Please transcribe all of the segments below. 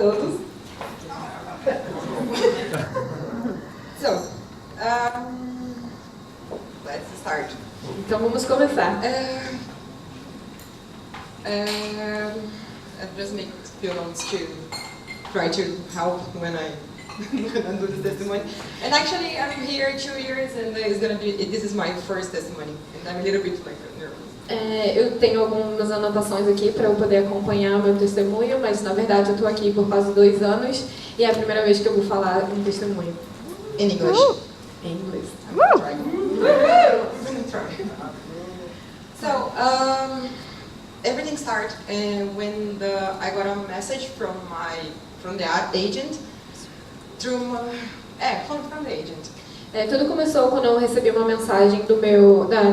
todos. So, let's start. Então vamos começar. I just make few notes to try to help when I do the testimony. And actually, I'm here 2 years, and this is my first testimony, and I'm a little bit like nervous. Eu tenho algumas anotações aqui para eu poder acompanhar o meu testemunho, mas na verdade eu estou aqui por quase 2 anos e é a primeira vez que eu vou falar um testemunho. In English. Em inglês. I'm gonna try. So, everything started when I got a message from the agent from the agent. Tudo começou quando eu recebi uma mensagem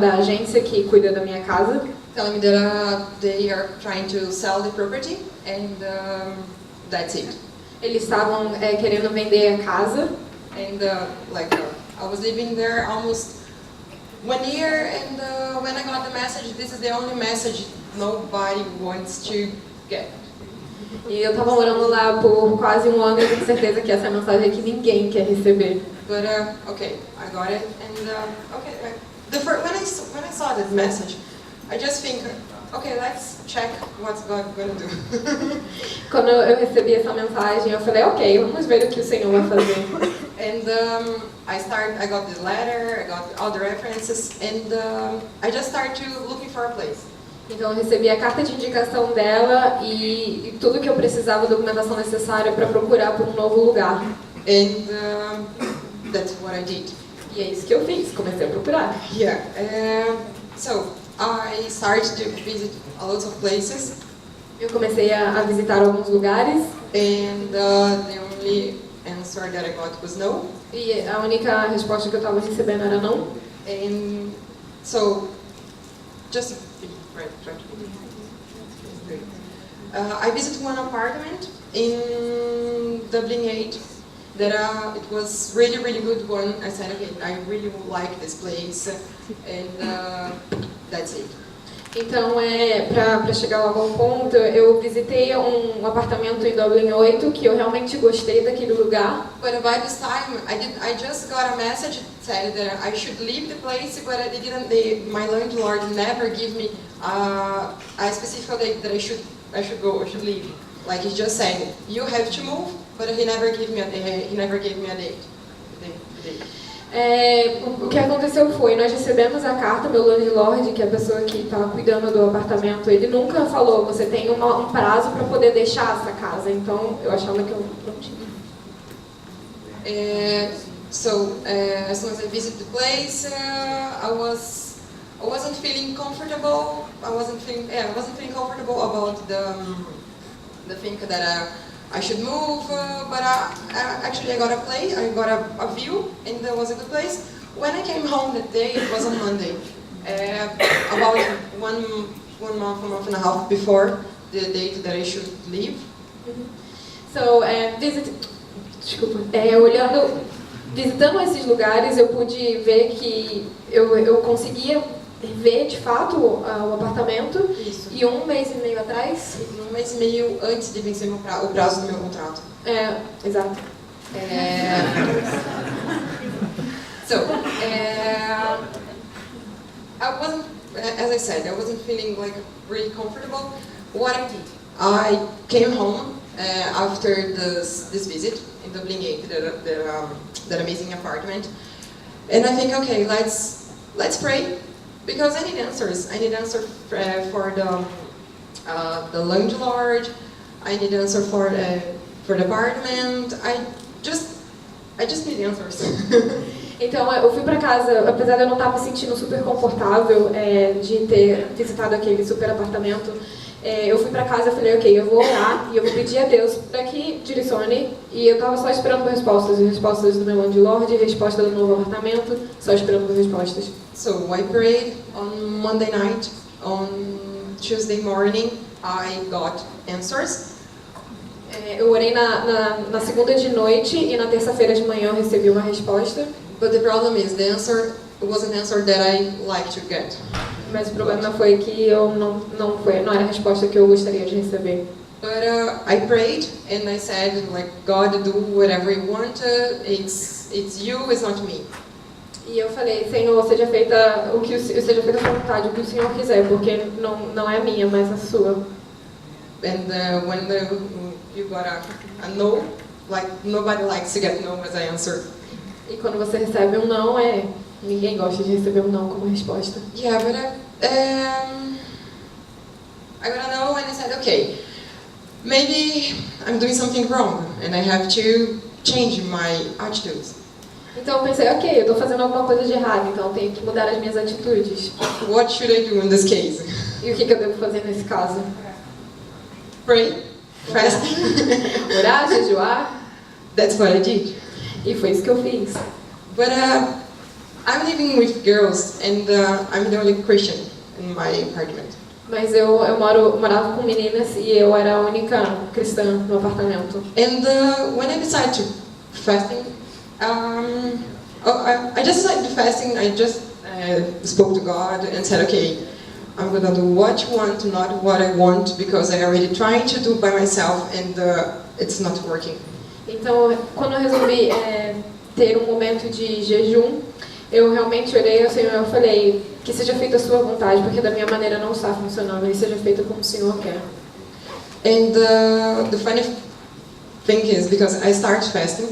da agência que cuida da minha casa, Telling me that they are trying to sell the property, and that's it. Eles estavam querendo vender a casa. And I was living there almost 1 year, and when I got the message, this is the only message nobody wants to get. E eu estava morando lá por quase 1 ano e tenho certeza que essa é a mensagem que ninguém quer receber. But okay, I got it, and when I saw this message, I just think, okay, let's check what's God gonna do. Quando eu recebi essa mensagem, eu falei, ok, vamos ver o que o Senhor vai fazer. And I got the letter, I got all the references, and I just started looking for a place. Então eu recebi a carta de indicação dela e tudo que eu precisava, a documentação necessária para procurar por um novo lugar. And that's what I did. E é isso que eu fiz, comecei a procurar. Yeah. So I started to visit a lot of places. Eu comecei a visitar alguns lugares. And the only answer that I got was no. E a única resposta que eu estava recebendo era não. And so, just I visited one apartment in Dublin 8 that it was really good one. I said, okay, I really like this place, and that's it. Então, para chegar logo ao ponto, eu visitei um apartamento em Dublin 8 que eu realmente gostei daquele lugar. But by this time, I just got a message that said that I should leave the place, but my landlord never give me a specific date that I should leave. Like he just said, you have to move, but he never gave me a date. O que aconteceu foi, nós recebemos a carta, meu landlord, que é a pessoa que estava cuidando do apartamento, ele nunca falou, você tem um prazo para poder deixar essa casa, então eu achava que eu não tinha. So as soon as I visited the place, I wasn't feeling comfortable. I wasn't feeling comfortable about the thing that I should move, but actually I got a view, and there was a good place. When I came home that day, it was on Monday, about one month and a half before the date that I should leave. So, visitando esses lugares, eu pude ver que eu conseguia ver de fato o apartamento. Isso. E 1 mês e meio atrás. 1 mês e meio antes de vencer o prazo do meu contrato. Exato. So, as I said, I wasn't feeling like really comfortable. What I did, I came home after this visit in Dublin 8, that amazing apartment, and I think, okay, let's pray. Because I need answers. I need answer for the landlord. I need answer for the apartment. I just need answers. Então eu fui para casa, apesar de eu não estar me sentindo super confortável de ter visitado aquele super apartamento, eu fui para casa e falei, ok, eu vou orar e eu vou pedir a Deus para que direcione. E eu estava só esperando por respostas do meu landlord, resposta do novo apartamento, só esperando por respostas. So I prayed on Monday night. On Tuesday morning, I got answers. Eu orei na segunda de noite e na terça-feira de manhã eu recebi uma resposta. But the problem is, the answer was an answer that I like to get. Mas o problema foi que não era a resposta que eu gostaria de receber. But I prayed and I said, like, God, do whatever you want. It's you, it's not me. E eu falei, Senhor, seja feita seja feita a sua vontade, o que o Senhor quiser, porque não é a minha, mas a sua. And when you got a no, like nobody likes to get no as an answer. E quando você recebe um não, ninguém gosta de receber um não como resposta. Yeah, but I got a no and I said, okay, maybe I'm doing something wrong and I have to change my attitudes. Então eu pensei, ok, eu estou fazendo alguma coisa de errado, então eu tenho que mudar as minhas atitudes. What should I do in this case? E o que eu devo fazer nesse caso? Pray, fast. Orar, jejuar. That's what I did. E foi isso que eu fiz. But I'm living with girls and I'm the only Christian in my apartment. Mas eu morava com meninas e eu era a única cristã no apartamento. And when I decided to fasting, I just decided to fasting. I just spoke to God and said, okay, I'm gonna do what you want, not what I want, because I already trying to do by myself and it's not working. Então, quando eu resolvi ter um momento de jejum, eu realmente orei ao Senhor e eu falei que seja feita a sua vontade, porque da minha maneira não está funcionando, e seja feita como o Senhor quer. And the funny thing is, because I started fasting,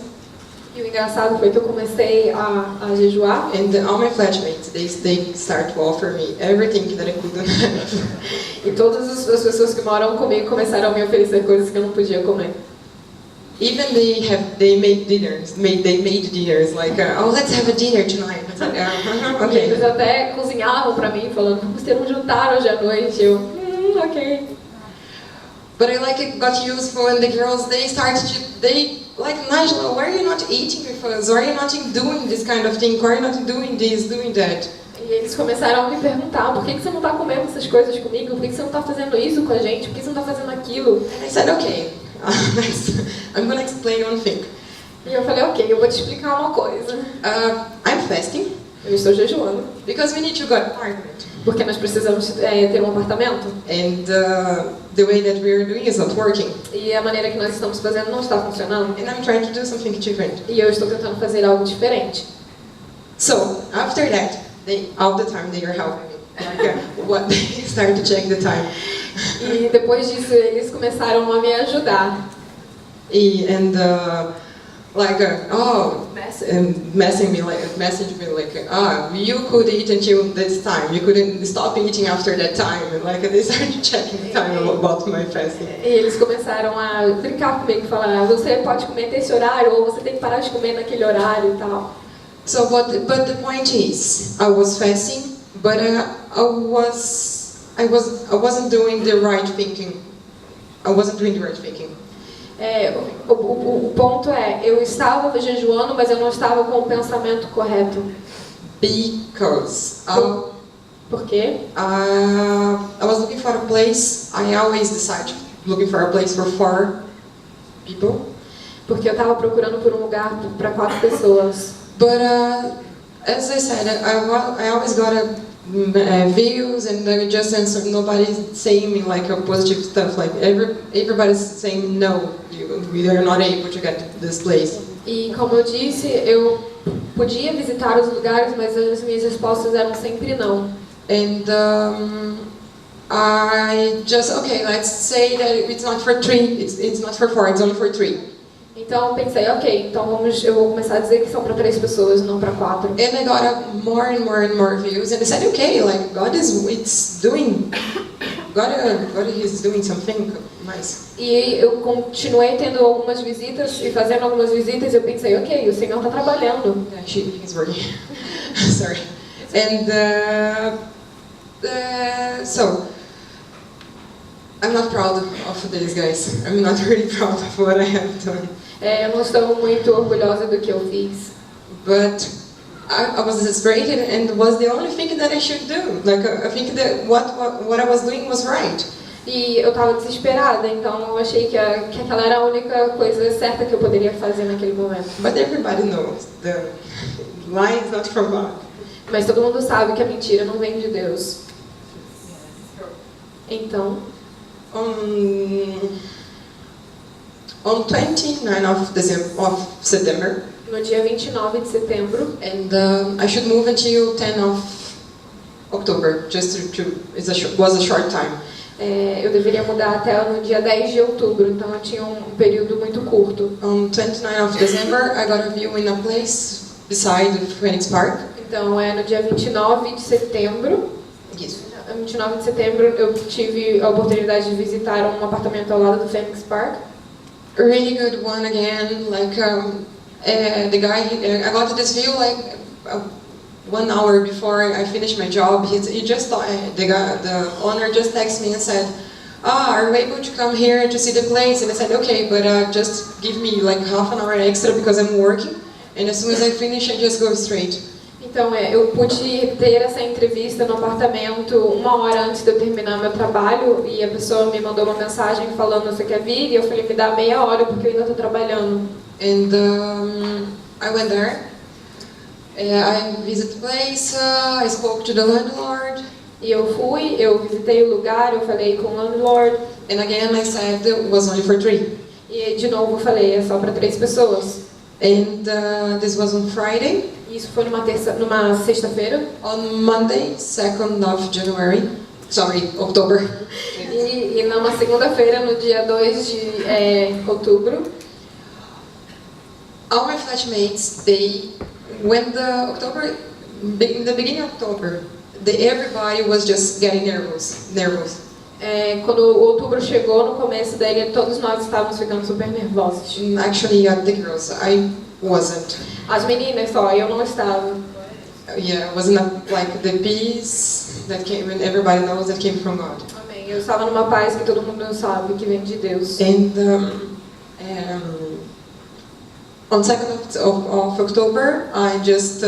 E o engraçado foi que eu comecei a jejuar. and all my flatmates, they start to offer me everything that I couldn't have. E todas as pessoas que moram comigo começaram a me oferecer coisas que eu não podia comer. Even they made dinners like, oh, let's have a dinner tonight. I said, E eles okay. até cozinhavam pra mim, falando, vamos ter um jantar hoje à noite. Eu, ok. But I got useful, and the girls, they like, Nagila, why are you not eating with us? Why are you not doing this kind of thing? Why are you not doing this, doing that? E eles começaram a me perguntar, por que você não está comendo essas coisas comigo? Por que você não está fazendo isso com a gente? Por que você não está fazendo aquilo? And I said, okay, I'm gonna explain one thing. E eu falei, ok, eu vou te explicar uma coisa. I'm fasting Eu estou jejuando, because we need to go to apartment. porque nós precisamos ter um apartamento. And the way that we are doing is not working. E a maneira que nós estamos fazendo não está funcionando. And I'm trying to do something different. E eu estou tentando fazer algo diferente. So, after that, all the time they are helping me. Like, what they start to check the time. E depois disso eles começaram a me ajudar. Messaging me like, you could eat until this time. You couldn't stop eating after that time. And like they started checking the time about my fasting. E eles começaram a brincar comigo, falar, você pode comer até esse horário ou você tem que parar de comer naquele horário e tal. So, but the point is, I was fasting, but I wasn't doing the right thinking. I wasn't doing the right thinking. O ponto é, eu estava jejuando, mas eu não estava com o pensamento correto. Because Por quê? I was looking for a place. I always decide looking for a place for 4 people. Porque eu estava procurando por um lugar para 4 pessoas. But as I said, I always got views and just answer. Nobody's saying me like a positive stuff. Like everybody's saying no, we are not able to get to this place. E como eu disse, eu podia visitar os lugares, mas as minhas respostas eram sempre não. And I just let's say that it's not for 3. It's not for 4. It's only for 3. Então eu pensei, ok, então eu vou começar a dizer que são para 3 pessoas, não para 4. And I got more and more and more views, and I said, okay, like God is doing something nice. E eu continuei tendo algumas visitas e fazendo algumas visitas. E eu pensei, ok, o Senhor está trabalhando. Yeah, he's working. Sorry. And so. I'm not proud of this, guys. I'm not really proud of what I have done. Eu não estou muito orgulhosa do que eu fiz. But I was desperate and was the only thing that I should do. Like I think that what I was doing was right. E eu estava desesperada, então eu achei que aquela era a única coisa certa que eu poderia fazer naquele momento. But everybody knows the lie is not from God. Mas todo mundo sabe que a mentira não vem de Deus. Então, on 29th of September. No dia 29 de setembro. And I should move until 10th of October, just was a short time. Eu deveria mudar até no dia 10 de outubro, então eu tinha um período muito curto. On 29th of December, I got a view in a place beside the Phoenix Park. Então no dia 29 de setembro. Isso. 29 de setembro eu tive a oportunidade de visitar um apartamento ao lado do Phoenix Park. A really good one again, like the guy, I got this view like 1 hour before I finished my job. He just the owner just texted me and said, are you able to come here to see the place? And I said, okay, but just give me like half an hour extra because I'm working. And as soon as I finish, I just go straight. Então eu pude ter essa entrevista no apartamento 1 hora antes de eu terminar meu trabalho e a pessoa me mandou uma mensagem falando você quer vir? E eu falei me dá meia hora porque eu ainda estou trabalhando. And I went there. I visited the place. I spoke to the landlord. E eu visitei o lugar, eu falei com o landlord. And again I said it was only for 3. E de novo eu falei é só para 3 pessoas. And this was on Friday. Isso foi numa sexta-feira. On Monday, 2nd of January. Sorry, October. E numa segunda-feira, no dia 2 de outubro. All my flatmates, in the beginning of October, everybody was just getting nervous. Quando o outubro chegou, no começo dele, todos nós estávamos ficando super nervosos. Actually, the girls, I wasn't. As meninas só, eu não estava. Yeah, it wasn't like the peace that came, and everybody knows that came from God. Amém. Eu estava numa paz que todo mundo sabe que vem de Deus. And on 2nd of October, I just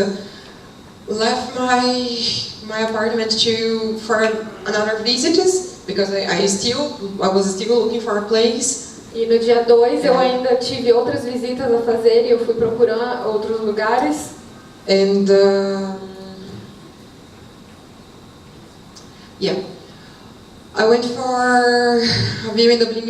left my apartment for another visitors because I was still looking for a place. E no dia 2 eu ainda tive outras visitas a fazer e eu fui procurar outros lugares. And I went for a view in Dublin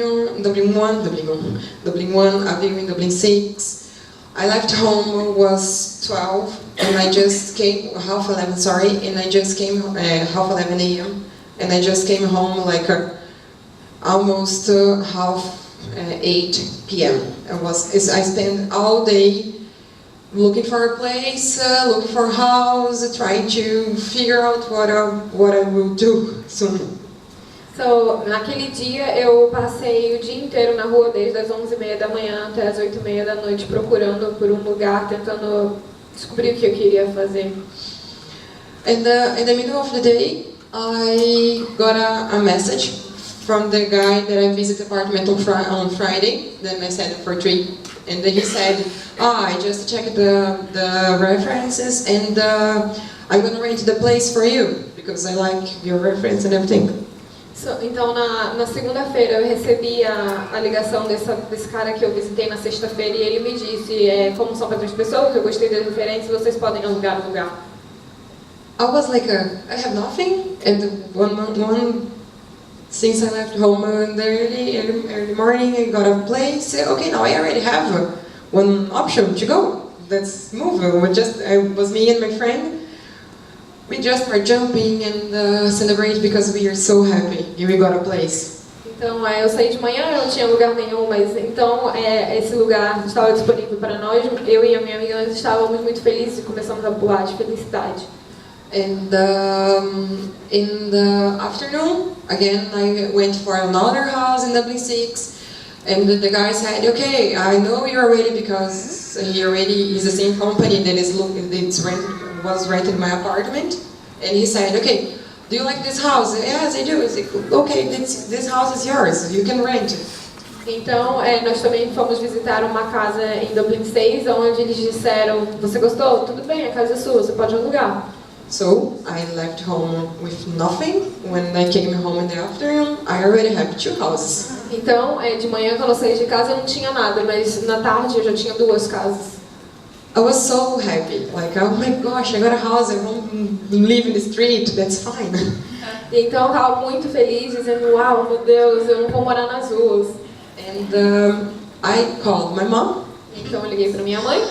1, a view in Dublin 6. I left home was 12 and I just came 11:30 and I just came 11 a.m. and I just came home like almost 8 p.m. I spent all day looking for a place, looking for a house, trying to figure out what I will do soon. So, naquele dia eu passei o dia inteiro na rua desde as 11h30 da manhã até as 8h30 da noite procurando por um lugar, tentando descobrir o que eu queria fazer. In the middle of the day, I got a message from the guy that I visited the apartment on Friday. Then I said for 3, and then he said, I just checked the references and I'm gonna rent the place for you because I like your reference and everything. Então na segunda-feira eu recebi a ligação desse cara que eu visitei na sexta-feira e ele me disse como são para 3 pessoas, eu gostei das referências, vocês podem alugar o lugar. I was like, I have nothing, and since I left home in the early morning, I got a place. Okay, now I already have one option to go. Let's move. It was me and my friend. We just were jumping and celebrate because we are so happy. We got a place. Então eu saí de manhã, eu não tinha lugar nenhum, mas então esse lugar estava disponível para nós. Eu e a minha amiga nós estávamos muito felizes e começamos a pular de felicidade. And in the afternoon, again, I went for another house in Dublin 6, and the guy said, okay, I know you're ready because he already is the same company that was rented my apartment. And he said, okay, do you like this house? Yes, I do. I said, okay, this house is yours, you can rent it. Então, nós também fomos visitar uma casa em Dublin 6, onde eles disseram, você gostou? Tudo bem, a casa é sua, você pode alugar. So I left home with nothing. When I came home in the afternoon, I already have 2 houses. Então, de manhã quando eu saí de casa eu não tinha nada, mas na tarde eu já tinha 2 casas. I was so happy, like, oh my gosh, I got a house, I won't live in the street, that's fine. Então eu estava muito feliz, dizendo, uau, meu Deus, eu não vou morar nas ruas. And I called my mom. Então eu liguei para minha mãe.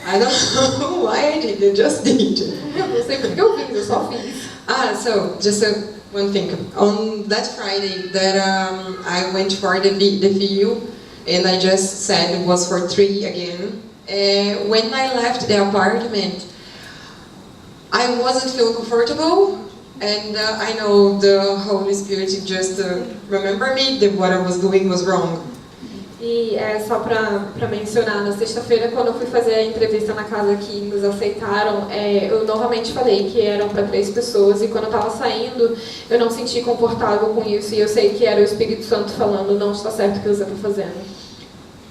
I don't know why I did, I just did. Eu não sei porque eu fiz, eu só fiz. So just one thing. On that Friday that I went for the video, and I just said it was for 3 again. When I left the apartment, I wasn't feeling comfortable, and I know the Holy Spirit just remember me that what I was doing was wrong. E só para mencionar, na sexta-feira, quando eu fui fazer a entrevista na casa que nos aceitaram, eu novamente falei que eram para 3 pessoas, e quando eu estava saindo, eu não senti confortável com isso, e eu sei que era o Espírito Santo falando, não está certo o que você está fazendo.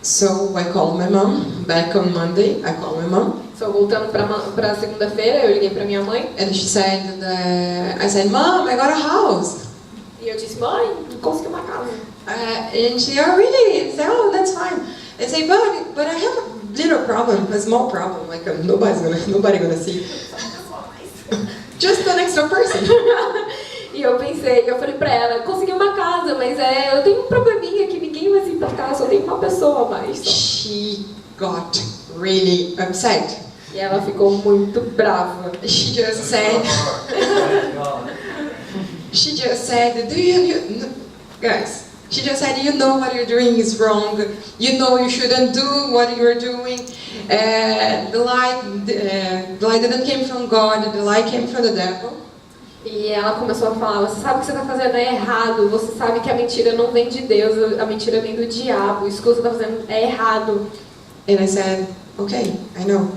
So I called my mom, back on Monday, I called my mom. So voltando para segunda-feira, eu liguei para minha mãe. And she said, I said, Mom, I got a house. E eu disse, mãe, consegui uma casa. And she, oh really? I said, oh, that's fine. I said, but I have a little problem, a small problem, like nobody gonna see. Just an extra person. E eu falei pra ela, consegui uma casa, mas eu tenho um probleminha que ninguém vai se importar, só tem uma pessoa a mais. Só. She got really upset. E ela ficou muito brava. She just said, do you guys? She just said, you know what you're doing is wrong. You know you shouldn't do what you're doing. The light didn't come from God. The light came from the devil. E ela começou a falar, você sabe que você está fazendo é errado. Você sabe que a mentira não vem de Deus, a mentira vem do diabo. Isso que você está fazendo é errado. And I said, okay, I know.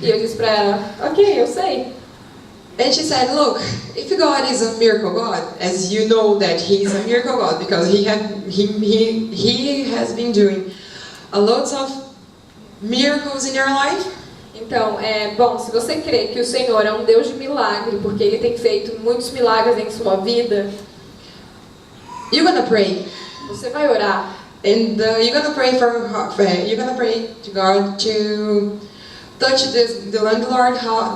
E eu disse para ela, ok, eu sei. And she said, look, if God is a miracle God, as you know that He is a miracle God, because He has been doing a lot of miracles in your life. Então, bom, se você crê que o Senhor é um Deus de milagre, porque Ele tem feito muitos milagres em sua vida, you're gonna pray. Você vai orar. And you're gonna pray to God to touch this landlord heart.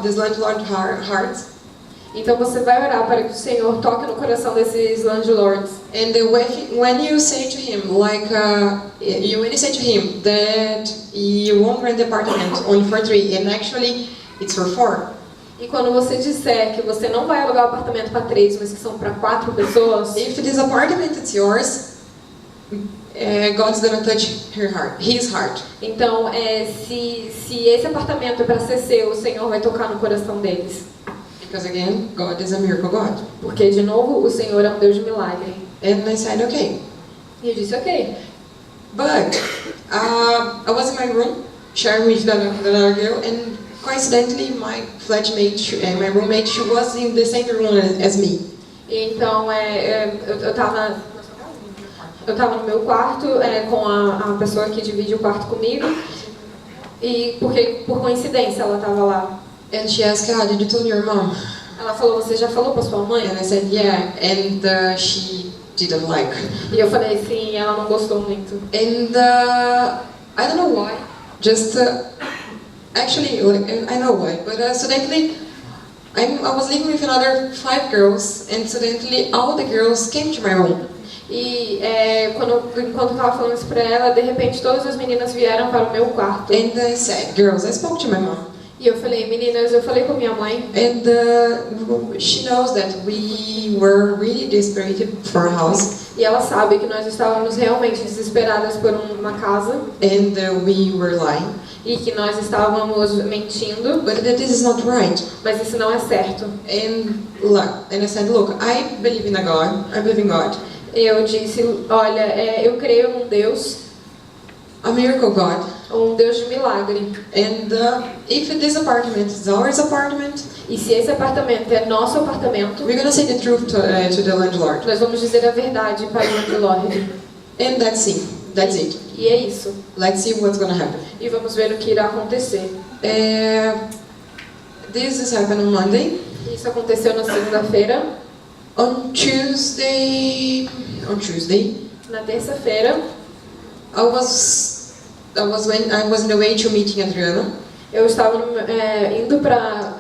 Então você vai orar para que o Senhor toque no coração desses landlords. And when you say to him, when you say to him that you won't rent the apartment only for 3, and actually it's for 4. E quando você disser que você não vai alugar o apartamento para 3, mas que são para 4 pessoas. If this apartment is yours, God's gonna touch His heart. Então, se esse apartamento é para ser seu, o Senhor vai tocar no coração deles. Because again, God is a miracle God. Porque de novo, o Senhor é um Deus de milagre. And I said, okay. E eu disse, ok. But I was in my room, sharing with another girl, and coincidentally, my flatmate, my roommate, she was in the same room as me. E então, eu estava no meu quarto com a pessoa que divide o quarto comigo, e porque por coincidência ela estava lá. And she asked, did you tell your mom? Ela falou, você já falou para sua mãe? And I said, yeah, and she didn't like. E eu falei, sim, ela não gostou muito. And I don't know why, just actually, I know why, but suddenly I was living with another 5 girls, and suddenly all the girls came to my room. E enquanto eu estava falando isso para ela, de repente todas as meninas vieram para o meu quarto. And I said, girls, I spoke to my mom. E eu falei, meninas, eu falei com minha mãe. And she knows that we were really desperate for a house. E ela sabe que nós estávamos realmente desesperadas por uma casa. And we were lying. E que nós estávamos mentindo. But this is not right. Mas isso não é certo. And I said, look, I believe in a God. I believe in God. Eu disse, olha, eu creio num Deus, a miracle God, um Deus de milagre. And if this apartment is our apartment, e se esse apartamento é nosso apartamento, we're gonna say the truth to the landlord. Nós vamos dizer a verdade para o landlord. And that's it. That's it. E é isso. Let's see what's gonna happen. E vamos ver o que irá acontecer. This is happened on Monday. Isso aconteceu na segunda-feira. On Tuesday, na terça-feira, I was on the way to meeting Adriana. Eu estava indo para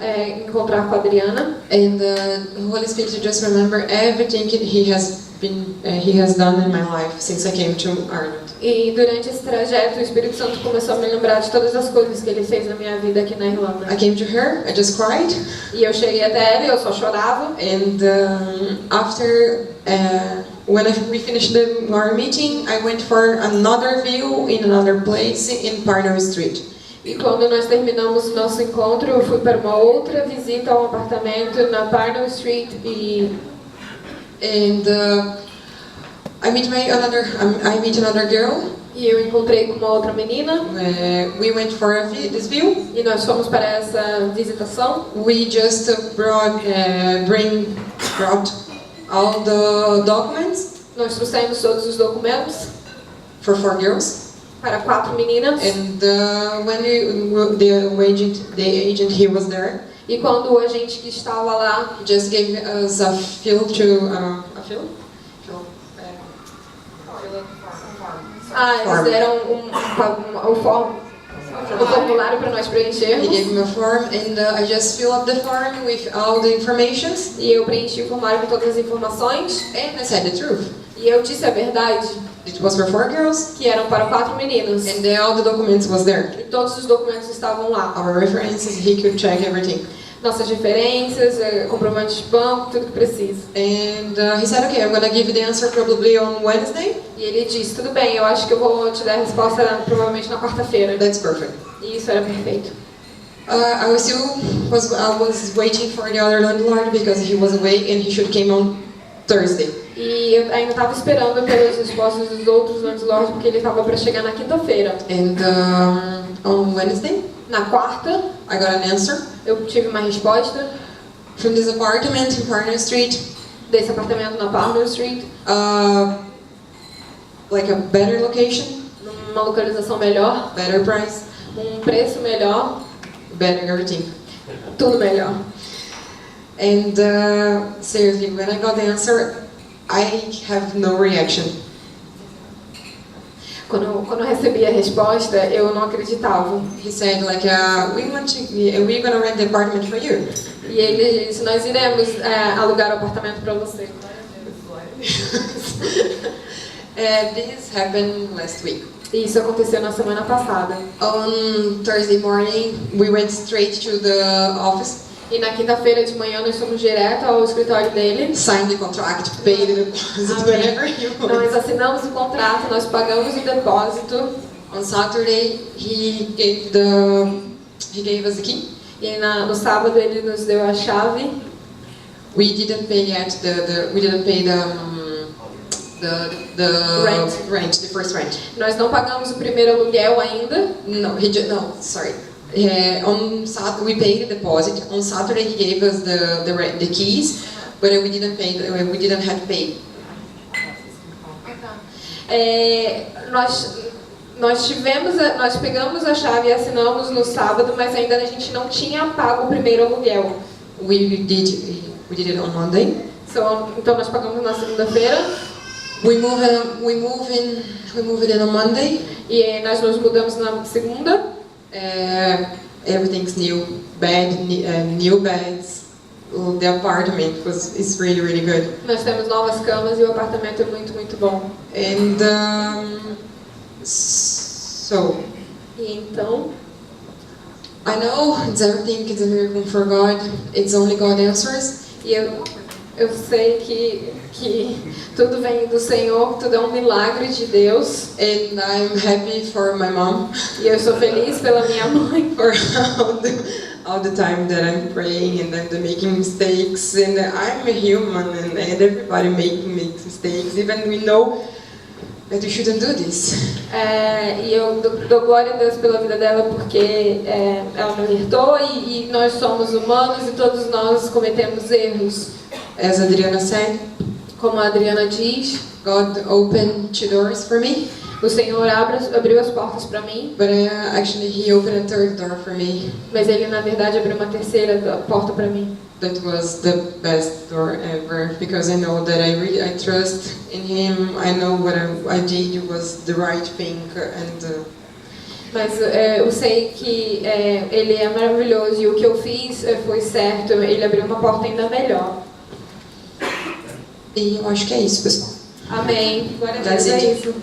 encontrar com a Adriana. And the Holy Spirit just remember everything He has been He has done in my life since I came to Ireland. E durante esse trajeto, o Espírito Santo começou a me lembrar de todas as coisas que ele fez na minha vida aqui na Irlanda. I came to her, I just cried. E eu cheguei até ela e eu só chorava. And after, when we finished our meeting, I went for another view in another place in Parnell Street. E quando nós terminamos o nosso encontro, eu fui para uma outra visita a um apartamento na Parnell Street and I meet another girl. E eu encontrei com uma outra menina. We went for this view. E nós fomos para essa visitação. We just brought all the documents. Nós trouxemos todos os documentos For 4 girls. para 4 meninas. And when the agent he was there. E quando o agente que estava lá He just gave us a fill to a fill. eles deram o formulário para nós preenchermos. He gave me a form and I just fill up the form with all the informations. E eu preenchi o formulário com todas as informações. And I said the truth. E eu disse a verdade. It was for 4 girls. Que eram para 4 meninas. And all the documents was there. E todos os documentos estavam lá. Our references, he could check everything. Nossas referências, comprovantes de banco, tudo que precisa. And he said, okay, I'm gonna give you the answer probably on Wednesday. E ele disse, tudo bem, eu acho que eu vou te dar a resposta provavelmente na quarta-feira. That's perfect. E isso era perfeito. I was waiting for the other landlord because he was away and he should came on Thursday. E eu ainda estava esperando pelas respostas dos outros landlords porque ele estava para chegar na quinta-feira. And on Wednesday, na quarta, I got an answer. Eu tive uma resposta. From this apartment in Parnell Street. Desse apartamento na Parnell Street. Like a better location. Uma localização melhor. Better price. Preço melhor. Better everything. Tudo melhor. And seriously, when I got the answer, I have no reaction. Quando eu recebi a resposta, eu não acreditava. He said like, we're gonna rent the apartment for you. E ele disse, nós iremos alugar o apartamento para você. This happened last week. E isso aconteceu na semana passada. On Thursday morning, we went straight to the office. E na quinta-feira de manhã nós fomos direto ao escritório dele. Signed the contract, paid the deposit, whatever you want. Nós assinamos o contrato, nós pagamos o depósito. On Saturday, he gave us the key. E no sábado ele nos deu a chave. We didn't pay yet we didn't pay the rent, the first rent. Nós não pagamos o primeiro aluguel ainda. No, sorry. On Saturday we paid the deposit. On Saturday he gave us the keys, but we didn't pay. We didn't have to pay. Nós pegamos a chave e assinamos no sábado, mas ainda a gente não tinha pago o primeiro aluguel. We did it on Monday. Então nós pagamos na segunda-feira. We moved in on Monday. E nós nos mudamos na segunda. Everything's new, new beds. The apartment is really, really good. Nós temos novas camas e o apartamento é muito, muito bom. And E então, I know it's everything is a miracle for God. It's only God answers. E eu sei que tudo vem do Senhor, tudo é um milagre de Deus. And I'm happy for my mom. E eu sou feliz pela minha mãe. For all the time that I'm praying and I'm making mistakes, and I'm a human and everybody making mistakes, even we know that we shouldn't do this. E eu dou glória a Deus pela vida dela porque ela me alertou e nós somos humanos e todos nós cometemos erros. As Adriana said, como a Adriana diz, God opened 2 doors for me. O Senhor abriu as portas para mim. But actually he opened a 3rd door for me. Mas ele na verdade abriu uma terceira porta para mim. That was the best door ever, because I know that I trust in him. I know what I did was the right thing, and mas eu sei que ele é maravilhoso e o que eu fiz foi certo. Ele abriu uma porta ainda melhor. E eu acho que é isso, pessoal. Amém. Glória a Deus, That's é it. isso.